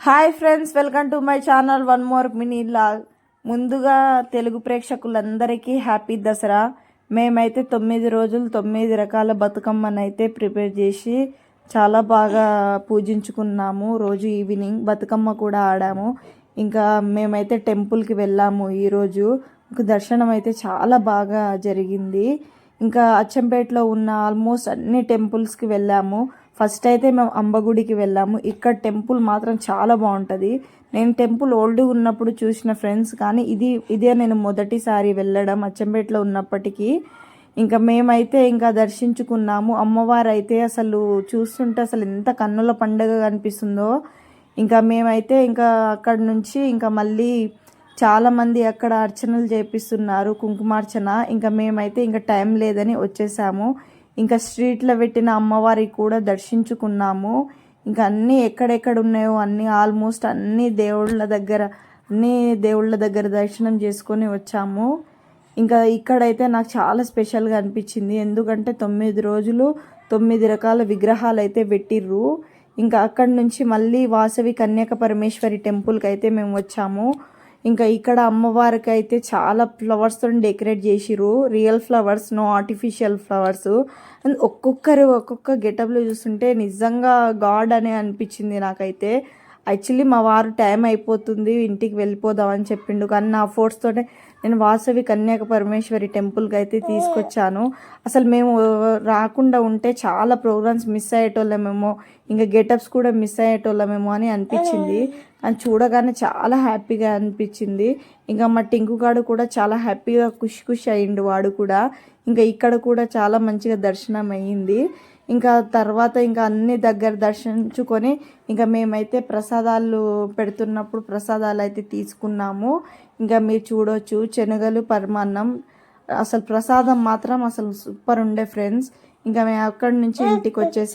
Hi friends, welcome to my channel one more mini log. ముందుగా తెలుగు ప్రేక్షకులందరికీ happy Dasara. మేమైతే 9 రోజులు 9 రకాల బతుకమ్మనైతే ప్రిపేర్ చేసి చాలా బాగా పూజించుకున్నాము. రోజు ఈవినింగ్ బతుకమ్మ కూడా ఆడాము. ఇంకా మేమైతే టెంపుల్కి వెళ్ళాము. ఈరోజు దర్శనం అయితే చాలా బాగా జరిగింది. ఇంకా అచ్చంపేటలో ఉన్న ఆల్మోస్ట్ అన్ని టెంపుల్స్కి వెళ్ళాము. ఫస్ట్ అయితే మేము అంబగుడికి వెళ్ళాము. ఇక్కడ టెంపుల్ మాత్రం చాలా బాగుంటుంది. నేను టెంపుల్ ఓల్డ్ ఉన్నప్పుడు చూసిన ఫ్రెండ్స్, కానీ ఇదే నేను మొదటిసారి వెళ్ళడం అచ్చంపేటలో ఉన్నప్పటికీ. ఇంకా మేమైతే ఇంకా దర్శించుకున్నాము. అమ్మవారు అయితే అసలు చూస్తుంటే అసలు ఎంత కన్నుల పండుగ కనిపిస్తుందో. ఇంకా మేమైతే ఇంకా అక్కడ నుంచి ఇంకా మళ్ళీ చాలామంది అక్కడ అర్చనలు చేపిస్తున్నారు, కుంకుమార్చన. ఇంకా మేమైతే ఇంకా టైం లేదని వచ్చేసాము. ఇంకా స్ట్రీట్లో పెట్టిన అమ్మవారికి కూడా దర్శించుకున్నాము. ఇంకా అన్నీ ఎక్కడెక్కడ ఉన్నాయో అన్నీ ఆల్మోస్ట్ అన్ని దేవుళ్ళ దగ్గర దర్శనం చేసుకొని వచ్చాము. ఇంకా ఇక్కడైతే నాకు చాలా స్పెషల్గా అనిపించింది. ఎందుకంటే 9 రోజులు 9 రకాల విగ్రహాలు అయితే పెట్టిర్రు. ఇంకా అక్కడి నుంచి మళ్ళీ వాసవి కన్యక పరమేశ్వరి టెంపుల్కి అయితే మేము వచ్చాము. ఇంకా ఇక్కడ అమ్మవారికి అయితే చాలా ఫ్లవర్స్తో డెకరేట్ చేసిర్రు. Real flowers, no artificial flowers. And ఒక్కొక్క గెటప్లో చూస్తుంటే నిజంగా గాడ్ అని అనిపించింది నాకైతే. యాక్చువల్లీ మా వారు టైం అయిపోతుంది, ఇంటికి వెళ్ళిపోదామని చెప్పిండు. కానీ నా ఫోర్స్తోనే నేను వాసవి కన్యాక పరమేశ్వరి టెంపుల్కి అయితే తీసుకొచ్చాను. అసలు మేము రాకుండా ఉంటే చాలా ప్రోగ్రామ్స్ మిస్ అయ్యేటోళ్ళమేమో, ఇంకా గెటప్స్ కూడా మిస్ అయ్యేటోళ్ళమేమో అని అనిపించింది. అని చూడగానే చాలా హ్యాపీగా అనిపించింది. ఇంకా మా టింకుగాడు కూడా చాలా హ్యాపీగా ఖుషి అయ్యిండు వాడు కూడా. ఇంకా ఇక్కడ కూడా చాలా మంచిగా దర్శనం అయ్యింది. ఇంకా తర్వాత ఇంకా అన్ని దగ్గర దర్శించుకొని ఇంకా మేమైతే ప్రసాదాలు పెడుతున్నప్పుడు ప్రసాదాలు అయితే తీసుకున్నాము. ఇంకా మీరు చూడొచ్చు, శనగలు, పరమాన్నం. అసలు ప్రసాదం మాత్రం అసలు సూపర్ ఉండే ఫ్రెండ్స్. ఇంకా మేము అక్కడి నుంచి ఇంటికి వచ్చేసాం.